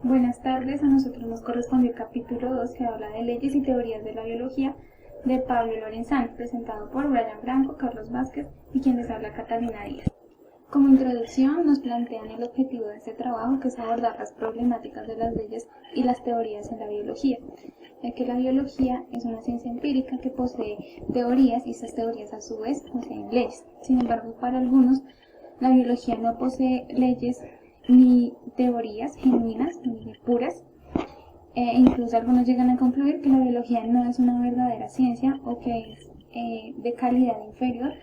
Buenas tardes, a nosotros nos corresponde el capítulo 2 que habla de leyes y teorías de la biología de Pablo Lorenzano, presentado por Brian Franco, Carlos Vázquez y quien les habla Catalina Díaz. Como introducción nos plantean el objetivo de este trabajo, que es abordar las problemáticas de las leyes y las teorías en la biología, ya que la biología es una ciencia empírica que posee teorías y estas teorías a su vez poseen leyes. Sin embargo, para algunos la biología no posee leyes ni teorías genuinas ni puras. Incluso algunos llegan a concluir que la biología no es una verdadera ciencia o que es de calidad inferior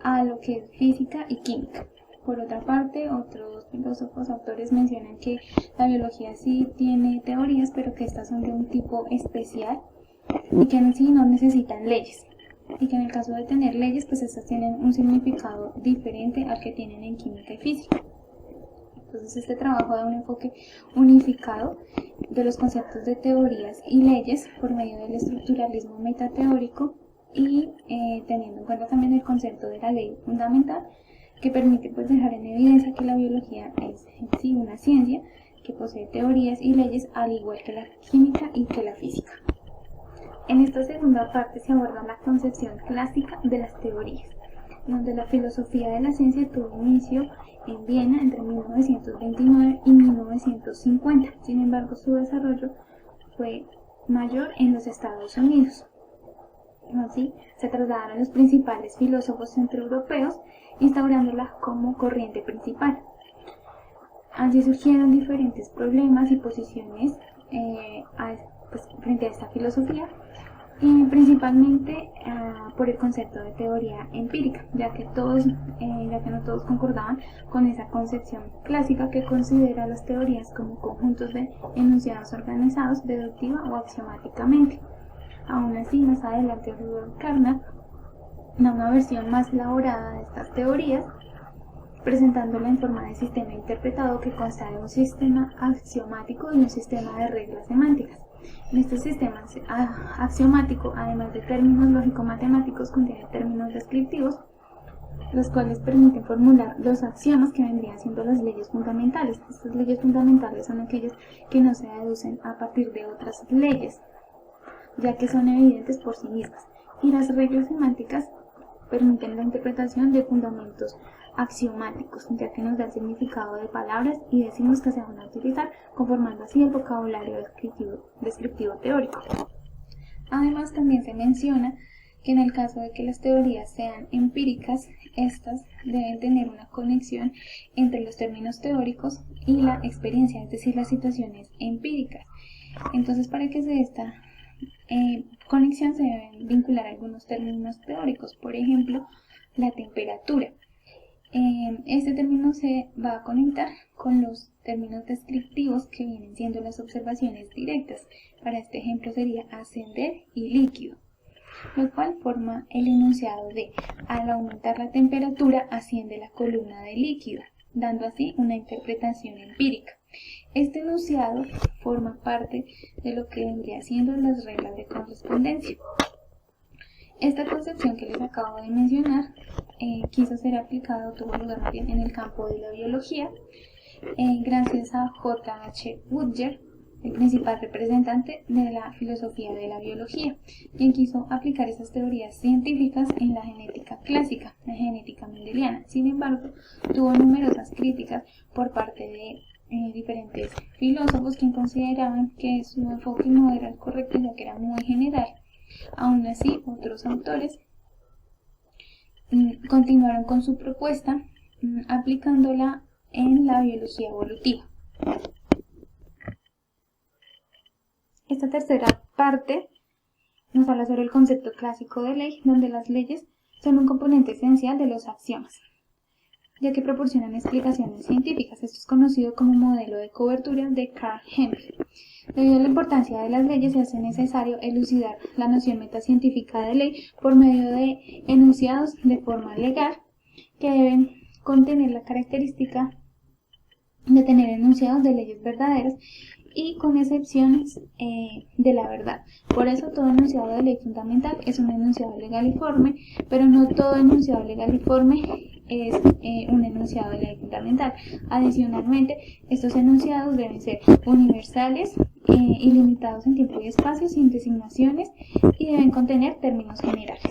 a lo que es física y química. Por otra parte, otros filósofos, autores mencionan que la biología sí tiene teorías, pero que estas son de un tipo especial y que en sí no necesitan leyes. Y que en el caso de tener leyes, pues estas tienen un significado diferente al que tienen en química y física. Entonces este trabajo da un enfoque unificado de los conceptos de teorías y leyes por medio del estructuralismo metateórico y teniendo en cuenta también el concepto de la ley fundamental, que permite pues dejar en evidencia que la biología es en sí una ciencia que posee teorías y leyes al igual que la química y que la física. En esta segunda parte se aborda la concepción clásica de las teorías, donde la filosofía de la ciencia tuvo inicio en Viena entre 1929 y 1950. Sin embargo, su desarrollo fue mayor en los Estados Unidos. Así, se trasladaron los principales filósofos centroeuropeos, instaurándola como corriente principal. Así surgieron diferentes problemas y posiciones frente a esta filosofía, principalmente por el concepto de teoría empírica, ya que no todos concordaban con esa concepción clásica que considera las teorías como conjuntos de enunciados organizados deductiva o axiomáticamente. Aún así, más adelante Rudolf Carnap da una versión más elaborada de estas teorías, presentándola en forma de sistema interpretado que consta de un sistema axiomático y un sistema de reglas semánticas. En este sistema axiomático, además de términos lógico-matemáticos, contiene términos descriptivos, los cuales permiten formular los axiomas que vendrían siendo las leyes fundamentales. Estas leyes fundamentales son aquellas que no se deducen a partir de otras leyes, ya que son evidentes por sí mismas. Y las reglas semánticas permiten la interpretación de fundamentos axiomáticos, ya que nos da el significado de palabras y decimos que se van a utilizar, conformando así el vocabulario descriptivo teórico. Además, también se menciona que en el caso de que las teorías sean empíricas, estas deben tener una conexión entre los términos teóricos y la experiencia, es decir, las situaciones empíricas. Entonces, para que se dé esta conexión se deben vincular algunos términos teóricos, por ejemplo, la temperatura. Este término se va a conectar con los términos descriptivos que vienen siendo las observaciones directas. Para este ejemplo sería ascender y líquido, lo cual forma el enunciado de: al aumentar la temperatura asciende la columna de líquido, dando así una interpretación empírica. Este enunciado forma parte de lo que vendría siendo las reglas de correspondencia. Esta concepción que les acabo de mencionar quiso ser aplicada o tuvo lugar más bien en el campo de la biología, gracias a J.H. Woodger, el principal representante de la filosofía de la biología, quien quiso aplicar esas teorías científicas en la genética clásica, la genética mendeliana. Sin embargo, tuvo numerosas críticas por parte de diferentes filósofos quienes consideraban que su enfoque no era el correcto, ya que era muy general. Aún así, otros autores continuaron con su propuesta, aplicándola en la biología evolutiva. Esta tercera parte nos habla sobre el concepto clásico de ley, donde las leyes son un componente esencial de los axiomas, ya que proporcionan explicaciones científicas. Esto es conocido como modelo de cobertura de Carl Henry. Debido a la importancia de las leyes, se hace necesario elucidar la noción metacientífica de ley por medio de enunciados de forma legal que deben contener la característica de tener enunciados de leyes verdaderas y con excepciones de la verdad. Por eso todo enunciado de ley fundamental es un enunciado legaliforme, pero no todo enunciado legaliforme es un enunciado de ley fundamental. Adicionalmente, estos enunciados deben ser universales, ilimitados en tiempo y espacio, sin designaciones, y deben contener términos generales.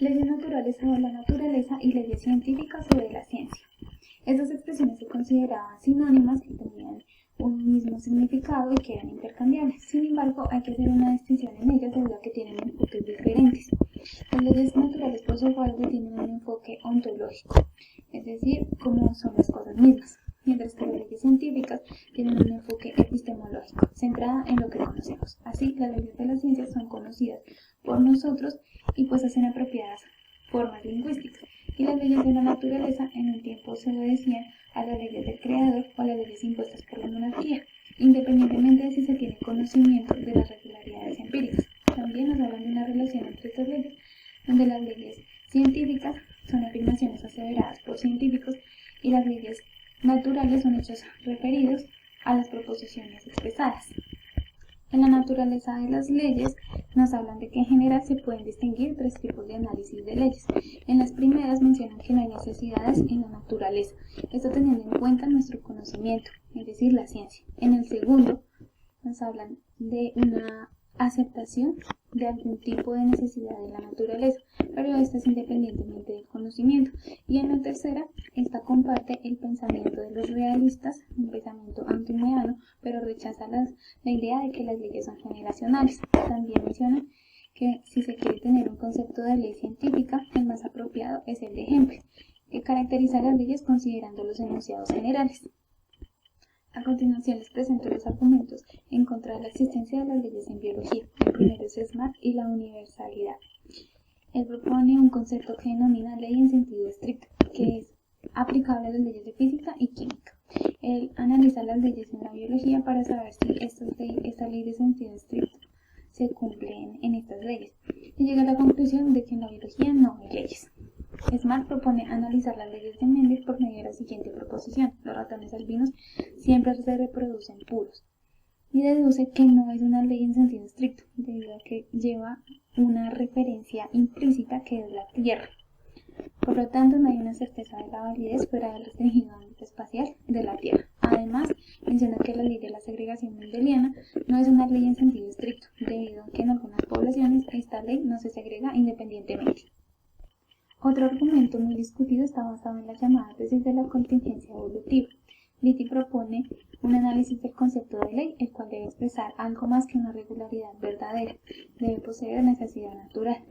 Leyes naturales sobre la naturaleza y leyes científicas sobre la ciencia. Estas expresiones se consideraban sinónimas, que tenían un mismo significado y que eran intercambiables. Sin embargo, hay que hacer una distinción en ellas debido a que tienen enfoques diferentes. Las leyes naturales, por su parte, tienen un enfoque ontológico, es decir, cómo son las cosas mismas, mientras que las leyes científicas tienen un enfoque epistemológico, centrada en lo que conocemos. Así, las leyes de la ciencia son conocidas por nosotros y pues hacen apropiadas formas lingüísticas, y las leyes de la naturaleza en un tiempo se obedecían a las leyes del creador o a las leyes impuestas por la monarquía, independientemente de si se tiene conocimiento de las regularidades empíricas. También nos hablan de una relación entre estas leyes, donde las leyes científicas son afirmaciones aseveradas por científicos y las leyes naturales son hechos referidos a las proposiciones expresadas. En la naturaleza de las leyes nos hablan de que en general se pueden distinguir tres tipos de análisis de leyes. En las primeras mencionan que no hay necesidades en la naturaleza, esto teniendo en cuenta nuestro conocimiento, es decir, la ciencia. En el segundo nos hablan de una aceptación de algún tipo de necesidad de la naturaleza, pero esta es independientemente del conocimiento. Y en la tercera, esta comparte el pensamiento de los realistas, un pensamiento antihumeano, pero rechaza la idea de que las leyes son generacionales. También menciona que si se quiere tener un concepto de ley científica, el más apropiado es el de ejemplo, que caracteriza las leyes considerando los enunciados generales. A continuación les presento los argumentos en contra de la existencia de las leyes en biología. El primero es SMART y la universalidad. Él propone un concepto que denomina ley en sentido estricto, que es aplicable a las leyes de física y química. Él analiza las leyes en la biología para saber si esta ley de sentido estricto se cumple en estas leyes, y llega a la conclusión de que en la biología no hay leyes. SMART propone analizar las leyes de Mendel por medio de la siguiente proposición: los ratones albinos siempre se reproducen puros, y deduce que no es una ley en sentido estricto, debido a que lleva una referencia implícita que es la Tierra. Por lo tanto, no hay una certeza de la validez fuera del restringido ámbito espacial de la Tierra. Además, menciona que la ley de la segregación mendeliana no es una ley en sentido estricto, debido a que en algunas poblaciones esta ley no se segrega independientemente. Otro argumento muy discutido está basado en la llamada tesis de la contingencia evolutiva. Beatty propone un análisis del concepto de ley, el cual debe expresar algo más que una regularidad verdadera, debe poseer necesidad natural.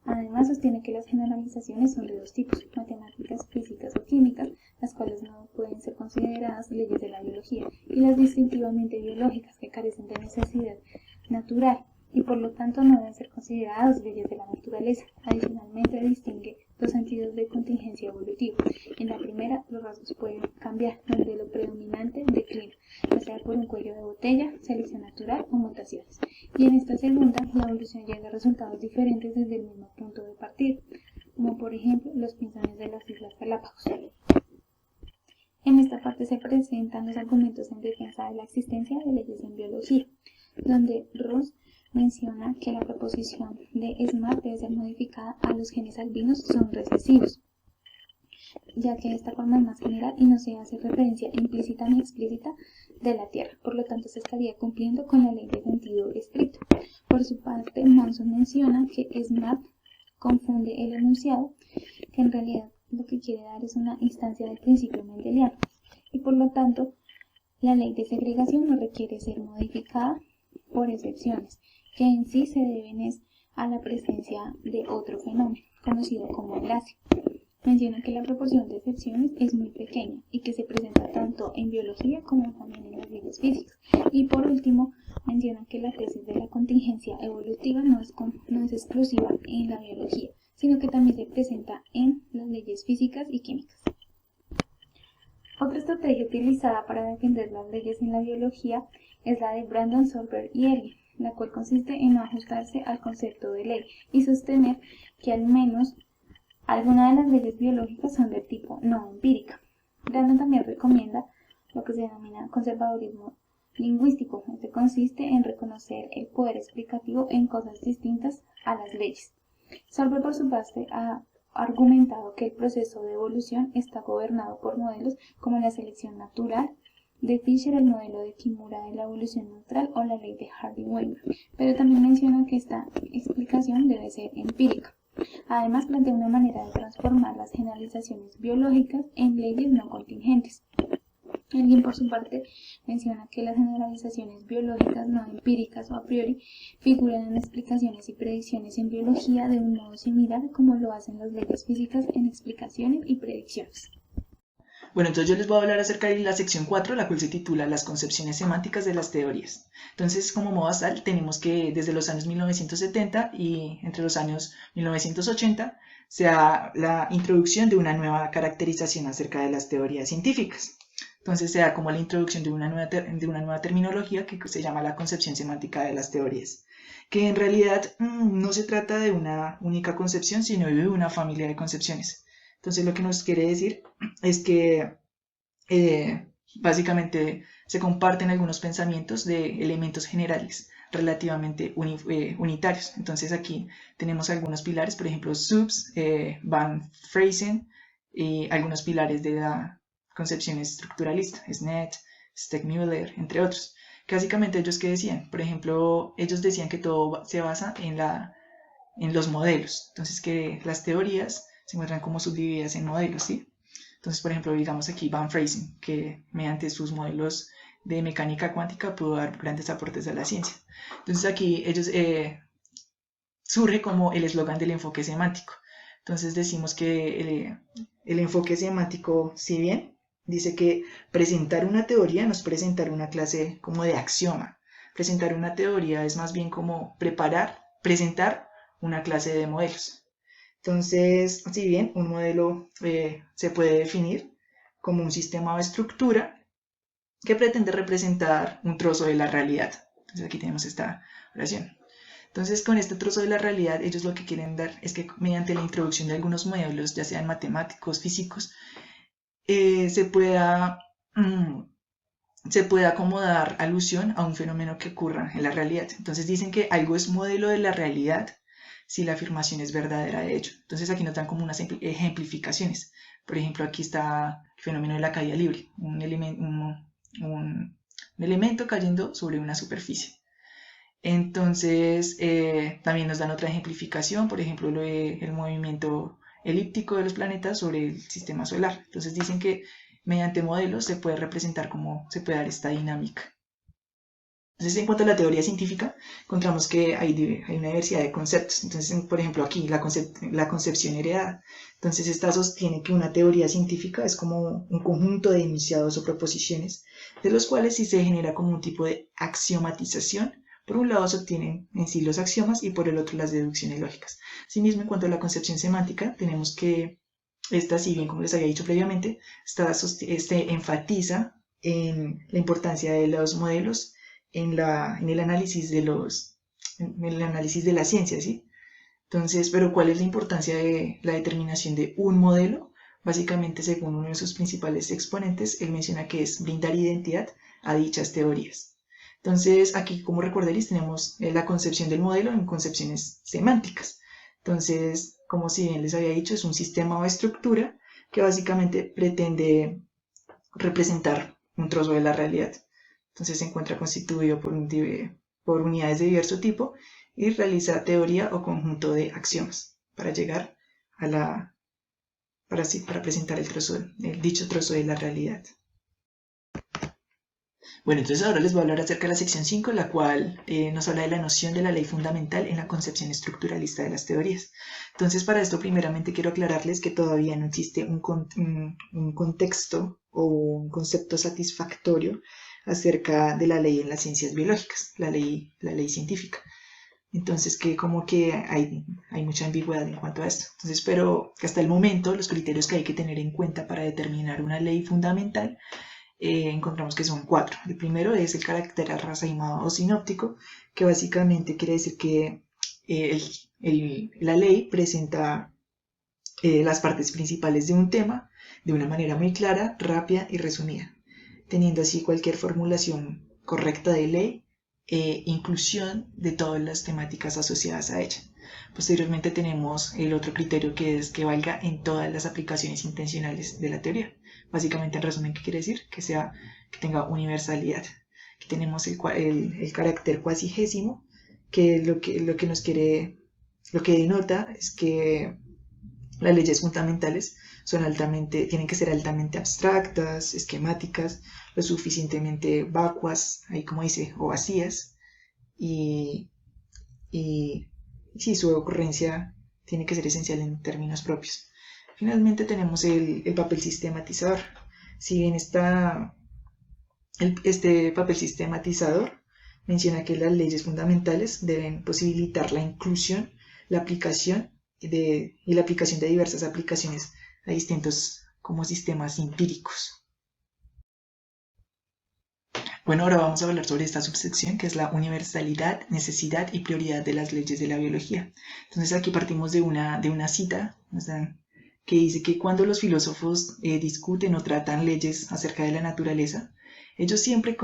Además, sostiene que las generalizaciones son de dos tipos: matemáticas, físicas o químicas, las cuales no pueden ser consideradas leyes de la biología, y las distintivamente biológicas, que carecen de necesidad natural y por lo tanto no deben ser consideradas leyes de la naturaleza. Adicionalmente, distingue dos sentidos de contingencia evolutiva. En la primera, los rasgos pueden cambiar, donde lo predominante declina, ya sea por un cuello de botella, selección natural o mutaciones. Y en esta segunda, la evolución llega a resultados diferentes desde el mismo punto de partida, como por ejemplo los pinzones de las Islas Galápagos. En esta parte se presentan los argumentos en defensa de la existencia de leyes en biología, donde Ross menciona que la proposición de SMART debe ser modificada a los genes albinos son recesivos, ya que esta forma es más general y no se hace referencia implícita ni explícita de la Tierra, por lo tanto se estaría cumpliendo con la ley de sentido estricto. Por su parte, Manson menciona que SMART confunde el enunciado, que en realidad lo que quiere dar es una instancia del principio mendeliano, y por lo tanto la ley de segregación no requiere ser modificada por excepciones, que en sí se deben a la presencia de otro fenómeno, conocido como enlace. Menciona que la proporción de excepciones es muy pequeña y que se presenta tanto en biología como también en las leyes físicas. Y por último, menciona que la tesis de la contingencia evolutiva no es exclusiva en la biología, sino que también se presenta en las leyes físicas y químicas. Otra estrategia utilizada para defender las leyes en la biología es la de Brandon, Solberg y Elgin, la cual consiste en no ajustarse al concepto de ley y sostener que al menos algunas de las leyes biológicas son de tipo no empírica. Brandon también recomienda lo que se denomina conservadurismo lingüístico. Este consiste en reconocer el poder explicativo en cosas distintas a las leyes. Solve, por su parte, ha argumentado que el proceso de evolución está gobernado por modelos como la selección natural de Fisher, el modelo de Kimura de la evolución neutral o la ley de Harding-Weber, pero también menciona que esta explicación debe ser empírica. Además, plantea una manera de transformar las generalizaciones biológicas en leyes no contingentes. Alguien, por su parte, menciona que las generalizaciones biológicas no empíricas o a priori figuran en explicaciones y predicciones en biología de un modo similar como lo hacen las leyes físicas en explicaciones y predicciones. Bueno, entonces yo les voy a hablar acerca de la sección 4, la cual se titula Las concepciones semánticas de las teorías. Entonces, como modo basal, tenemos que desde los años 1970 y entre los años 1980 se da la introducción de una nueva caracterización acerca de las teorías científicas. Entonces se da como la introducción de una nueva terminología que se llama la concepción semántica de las teorías, que en realidad no se trata de una única concepción, sino de una familia de concepciones. Entonces lo que nos quiere decir es que básicamente se comparten algunos pensamientos de elementos generales relativamente unitarios. Entonces aquí tenemos algunos pilares, por ejemplo, Subs, Van Freysen, y algunos pilares de la concepción estructuralista, Snet, Steckmüller, entre otros. Que básicamente ellos que decían, por ejemplo, ellos decían que todo se basa en los modelos. Entonces que las teorías se encuentran como subdivididas en modelos, ¿sí? Entonces, por ejemplo, digamos aquí Van Freysen, que mediante sus modelos de mecánica cuántica pudo dar grandes aportes a la ciencia. Entonces aquí ellos surge como el eslogan del enfoque semántico. Entonces decimos que el enfoque semántico, si bien dice que presentar una teoría no es presentar una clase como de axioma. Presentar una teoría es más bien como presentar una clase de modelos. Entonces, si bien un modelo se puede definir como un sistema o estructura que pretende representar un trozo de la realidad. Entonces aquí tenemos esta oración. Entonces, con este trozo de la realidad, ellos lo que quieren dar es que mediante la introducción de algunos modelos, ya sean matemáticos, físicos, se pueda como dar alusión a un fenómeno que ocurra en la realidad. Entonces dicen que algo es modelo de la realidad si la afirmación es verdadera de hecho. Entonces aquí nos dan como unas ejemplificaciones. Por ejemplo, aquí está el fenómeno de la caída libre, un elemento cayendo sobre una superficie. Entonces también nos dan otra ejemplificación, por ejemplo, el movimiento elíptico de los planetas sobre el sistema solar. Entonces dicen que mediante modelos se puede representar cómo se puede dar esta dinámica. Entonces, en cuanto a la teoría científica, encontramos que hay una diversidad de conceptos. Entonces, por ejemplo, aquí la concepción heredada. Entonces, esta sostiene que una teoría científica es como un conjunto de enunciados o proposiciones, de los cuales sí se genera como un tipo de axiomatización. Por un lado se obtienen en sí los axiomas y por el otro las deducciones lógicas. Asimismo, en cuanto a la concepción semántica, tenemos que esta, si bien como les había dicho previamente, enfatiza en la importancia de los modelos en el análisis de la ciencia, ¿sí? Entonces, pero ¿cuál es la importancia de la determinación de un modelo? Básicamente, según uno de sus principales exponentes, él menciona que es brindar identidad a dichas teorías. Entonces, aquí, como recordaréis, tenemos la concepción del modelo en concepciones semánticas. Entonces, como si bien les había dicho, es un sistema o estructura que básicamente pretende representar un trozo de la realidad. Entonces se encuentra constituido por unidades de diverso tipo y realiza teoría o conjunto de axiomas para llegar para presentar el dicho trozo de la realidad. Bueno, entonces ahora les voy a hablar acerca de la sección 5, la cual nos habla de la noción de la ley fundamental en la concepción estructuralista de las teorías. Entonces, para esto primeramente quiero aclararles que todavía no existe un contexto o un concepto satisfactorio acerca de la ley en las ciencias biológicas, la ley científica. Entonces, que como que hay mucha ambigüedad en cuanto a esto. Entonces, pero que hasta el momento los criterios que hay que tener en cuenta para determinar una ley fundamental encontramos que son 4. El primero es el carácter arrasaimado o sinóptico, que básicamente quiere decir que la ley presenta las partes principales de un tema de una manera muy clara, rápida y resumida. teniendo así cualquier formulación correcta de ley e inclusión de todas las temáticas asociadas a ella. Posteriormente tenemos el otro criterio, que es que valga en todas las aplicaciones intencionales de la teoría. Básicamente, en resumen, ¿qué quiere decir? Que tenga universalidad. Aquí tenemos el carácter cuasigésimo, que lo que denota es que las leyes fundamentales tienen que ser altamente abstractas, esquemáticas, lo suficientemente vacuas, ahí como dice, o vacías, y sí, su ocurrencia tiene que ser esencial en términos propios. Finalmente tenemos el papel sistematizador. Si bien este papel sistematizador menciona que las leyes fundamentales deben posibilitar la inclusión, la aplicación y la aplicación de diversas aplicaciones a distintos como sistemas empíricos. Bueno, ahora vamos a hablar sobre esta subsección, que es la universalidad, necesidad y prioridad de las leyes de la biología. Entonces aquí partimos de una cita, o sea, que dice que cuando los filósofos discuten o tratan leyes acerca de la naturaleza, ellos siempre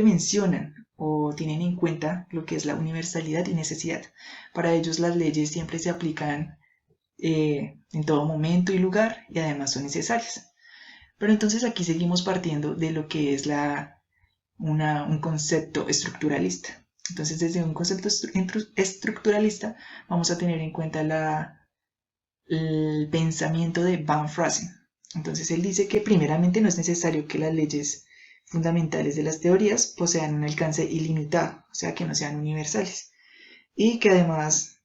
mencionan o tienen en cuenta lo que es la universalidad y necesidad. Para ellos las leyes siempre se aplican en todo momento y lugar, y además son necesarias. Pero entonces aquí seguimos partiendo de lo que es un concepto estructuralista. Entonces, desde un concepto estructuralista vamos a tener en cuenta el pensamiento de Van Fraasen. Entonces, él dice que primeramente no es necesario que las leyes fundamentales de las teorías posean un alcance ilimitado, o sea, que no sean universales, y que además,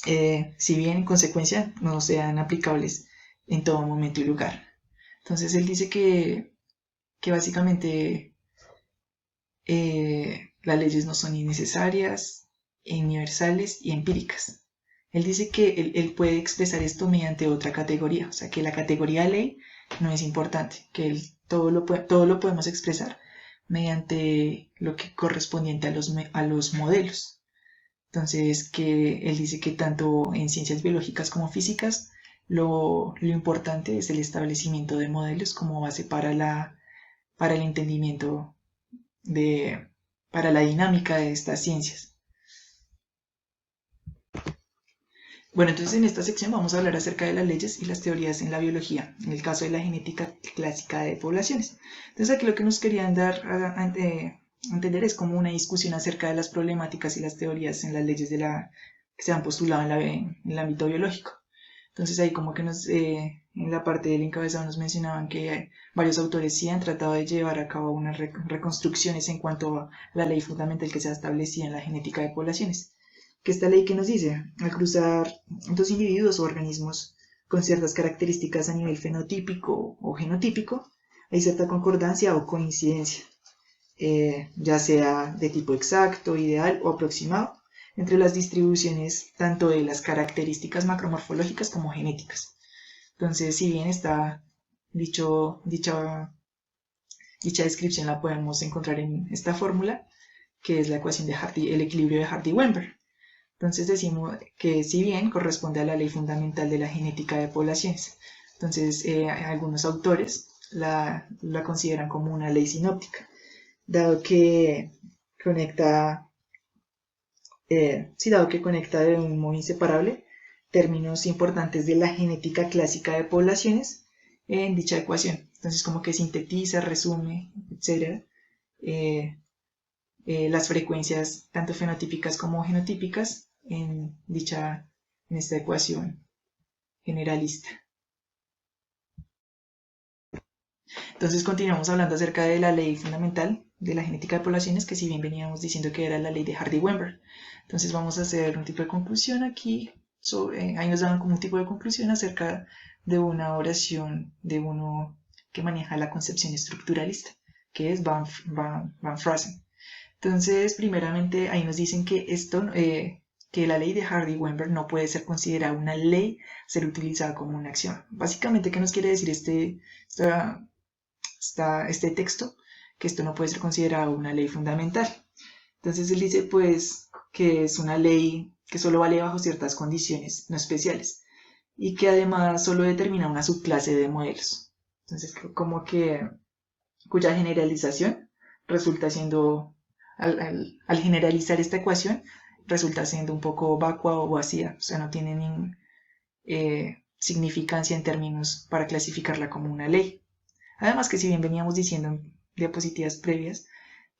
si bien en consecuencia no sean aplicables en todo momento y lugar. Entonces, él dice que básicamente las leyes no son innecesarias, universales y empíricas. Él dice que él puede expresar esto mediante otra categoría, o sea que la categoría ley no es importante, que todo lo podemos expresar mediante lo que correspondiente a los modelos. Entonces, que él dice que tanto en ciencias biológicas como físicas, lo importante es el establecimiento de modelos como base para el entendimiento para la dinámica de estas ciencias. Bueno, entonces en esta sección vamos a hablar acerca de las leyes y las teorías en la biología, en el caso de la genética clásica de poblaciones. Entonces aquí lo que nos querían dar a entender es como una discusión acerca de las problemáticas y las teorías en las leyes que se han postulado en el ámbito biológico. Entonces ahí como que en la parte del encabezado nos mencionaban que varios autores sí han tratado de llevar a cabo unas reconstrucciones en cuanto a la ley fundamental que se ha establecido en la genética de poblaciones. Que esta ley que nos dice, al cruzar dos individuos o organismos con ciertas características a nivel fenotípico o genotípico, hay cierta concordancia o coincidencia, ya sea de tipo exacto, ideal o aproximado, entre las distribuciones tanto de las características macromorfológicas como genéticas. Entonces, si bien está dicha descripción la podemos encontrar en esta fórmula, que es la ecuación de el equilibrio de Hardy-Weinberg. Entonces decimos que si bien corresponde a la ley fundamental de la genética de poblaciones, entonces algunos autores la consideran como una ley sinóptica, dado que conecta de un modo inseparable términos importantes de la genética clásica de poblaciones en dicha ecuación. Entonces como que sintetiza, resume, etc. Las frecuencias tanto fenotípicas como genotípicas en esta ecuación generalista. Entonces continuamos hablando acerca de la ley fundamental de la genética de poblaciones, que si bien veníamos diciendo que era la ley de Hardy-Weinberg. Entonces vamos a hacer un tipo de conclusión aquí, ahí nos dan como un tipo de conclusión acerca de una oración de uno que maneja la concepción estructuralista, que es Van Fraasen. Entonces, primeramente, ahí nos dicen que que la ley de Hardy-Weinberg no puede ser considerada una ley, ser utilizada como una acción. Básicamente, ¿qué nos quiere decir este texto? Que esto no puede ser considerado una ley fundamental. Entonces, él dice, pues, que es una ley que solo vale bajo ciertas condiciones no especiales y que además solo determina una subclase de modelos. Entonces, como que cuya generalización resulta siendo, al generalizar esta ecuación, resulta siendo un poco vacua o vacía, o sea, no tiene ningún significancia en términos para clasificarla como una ley. Además que si bien veníamos diciendo en diapositivas previas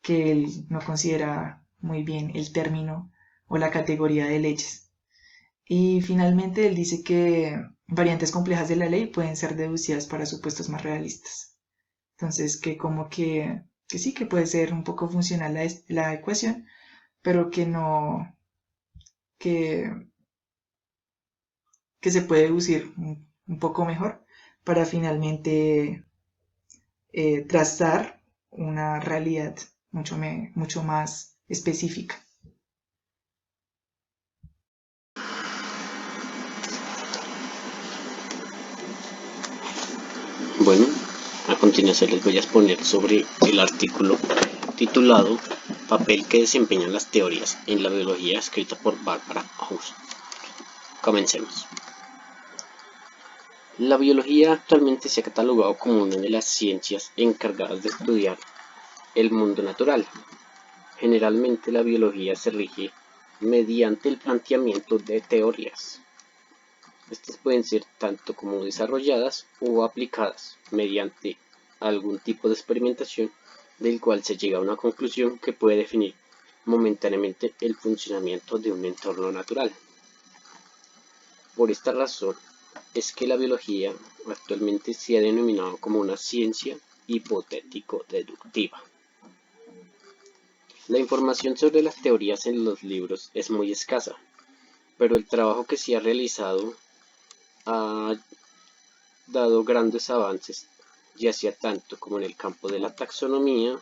que él no considera muy bien el término o la categoría de leyes. Y finalmente él dice que variantes complejas de la ley pueden ser deducidas para supuestos más realistas. Entonces que como que sí, que puede ser un poco funcional la ecuación, pero que no, que, que se puede deducir un poco mejor para finalmente trazar una realidad mucho más específica. Bueno, a continuación les voy a exponer sobre el artículo titulado Papel que desempeñan las teorías en la biología, escrito por Barbara House. Comencemos. La biología actualmente se ha catalogado como una de las ciencias encargadas de estudiar el mundo natural. Generalmente la biología se rige mediante el planteamiento de teorías. Estas pueden ser tanto como desarrolladas o aplicadas mediante algún tipo de experimentación del cual se llega a una conclusión que puede definir momentáneamente el funcionamiento de un entorno natural. Por esta razón es que la biología actualmente se ha denominado como una ciencia hipotético-deductiva. La información sobre las teorías en los libros es muy escasa, pero el trabajo que se ha realizado ha dado grandes avances, ya sea tanto como en el campo de la taxonomía,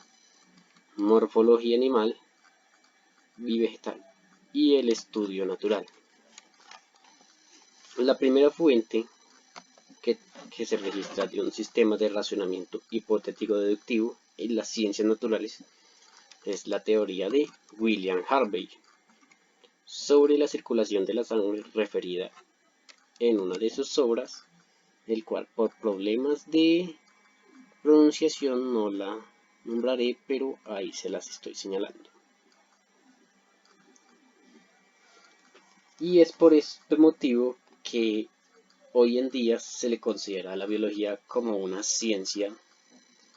morfología animal y vegetal, y el estudio natural. La primera fuente que se registra de un sistema de razonamiento hipotético-deductivo en las ciencias naturales es la teoría de William Harvey sobre la circulación de la sangre, referida en una de sus obras, el cual por problemas de pronunciación no la nombraré, pero ahí se las estoy señalando. Y es por este motivo que hoy en día se le considera a la biología como una ciencia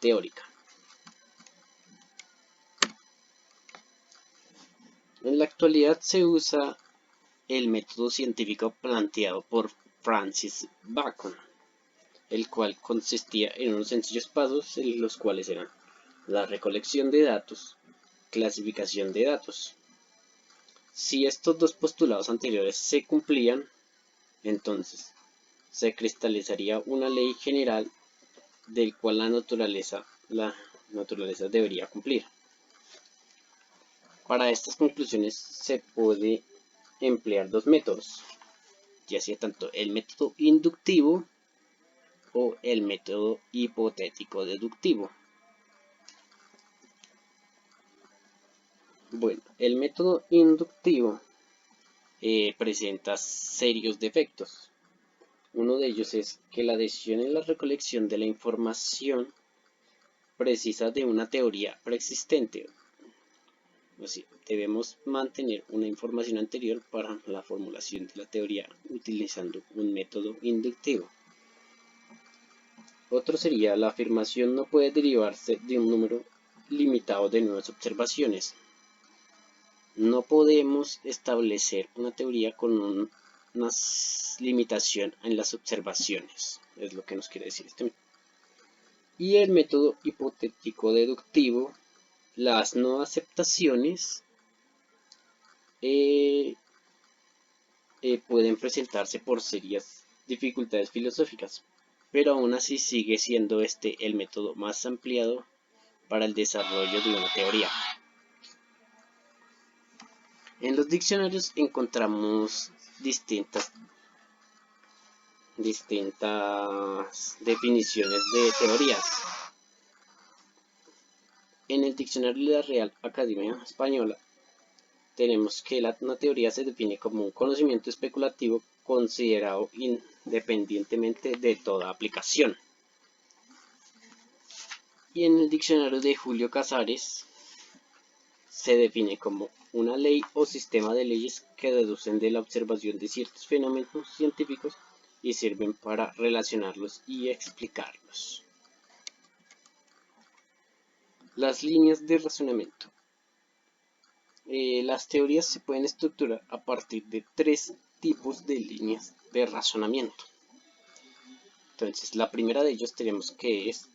teórica. En la actualidad se usa el método científico planteado por Francis Bacon, el cual consistía en unos sencillos pasos en los cuales eran la recolección de datos, clasificación de datos. Si estos dos postulados anteriores se cumplían, entonces se cristalizaría una ley general del cual la naturaleza debería cumplir. Para estas conclusiones se puede emplear dos métodos, ya sea tanto el método inductivo o el método hipotético deductivo. Bueno, el método inductivo presenta serios defectos. Uno de ellos es que la decisión en la recolección de la información precisa de una teoría preexistente. Así, debemos mantener una información anterior para la formulación de la teoría utilizando un método inductivo. Otro sería: la afirmación no puede derivarse de un número limitado de nuevas observaciones. No podemos establecer una teoría con una limitación en las observaciones, es lo que nos quiere decir este método. Y el método hipotético deductivo, las no aceptaciones pueden presentarse por serias dificultades filosóficas, pero aún así sigue siendo este el método más ampliado para el desarrollo de una teoría. En los diccionarios encontramos distintas definiciones de teorías. En el diccionario de la Real Academia Española tenemos que una teoría se define como un conocimiento especulativo considerado independientemente de toda aplicación. Y en el diccionario de Julio Casares se define como una ley o sistema de leyes que deducen de la observación de ciertos fenómenos científicos y sirven para relacionarlos y explicarlos. Las líneas de razonamiento. Las teorías se pueden estructurar a partir de 3 tipos de líneas de razonamiento. Entonces, la primera de ellos tenemos que es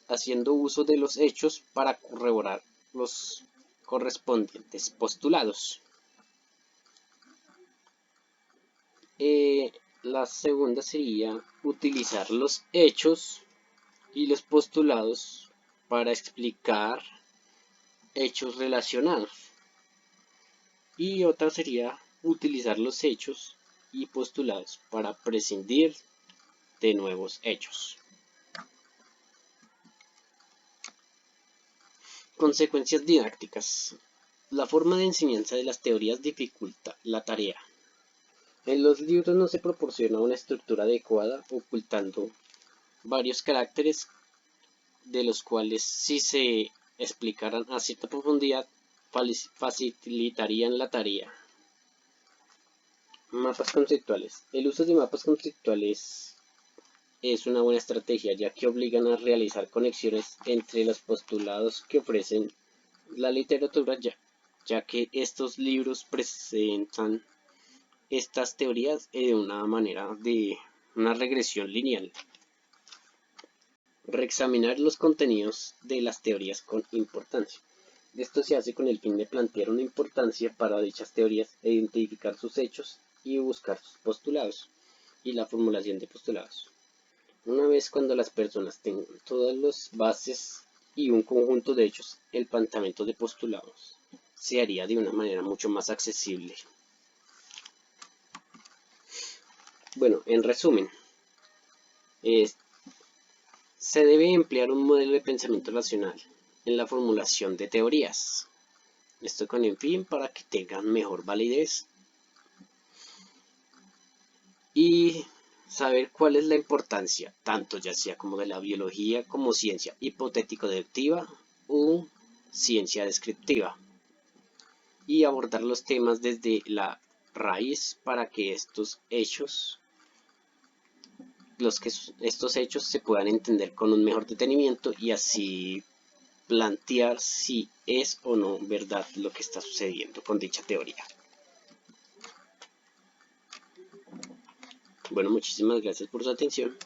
haciendo uso de los hechos para corroborar los correspondientes postulados. La segunda sería utilizar los hechos y los postulados para explicar hechos relacionados. Y otra sería utilizar los hechos y postulados para prescindir de nuevos hechos. Consecuencias didácticas. La forma de enseñanza de las teorías dificulta la tarea. En los libros no se proporciona una estructura adecuada, ocultando varios caracteres de los cuales, si se explicaran a cierta profundidad, facilitarían la tarea. Mapas conceptuales. El uso de mapas conceptuales es una buena estrategia, ya que obligan a realizar conexiones entre los postulados que ofrecen la literatura, ya que estos libros presentan estas teorías de una manera de una regresión lineal. Reexaminar los contenidos de las teorías con importancia. Esto se hace con el fin de plantear una importancia para dichas teorías, identificar sus hechos y buscar sus postulados y la formulación de postulados. Una vez cuando las personas tengan todas las bases y un conjunto de hechos, el planteamiento de postulados se haría de una manera mucho más accesible. Bueno, en resumen, se debe emplear un modelo de pensamiento racional en la formulación de teorías. Esto con el fin para que tengan mejor validez y saber cuál es la importancia, tanto ya sea como de la biología como ciencia hipotético-deductiva o ciencia descriptiva, y abordar los temas desde la raíz para que estos hechos se puedan entender con un mejor detenimiento y así plantear si es o no verdad lo que está sucediendo con dicha teoría. Bueno, muchísimas gracias por su atención.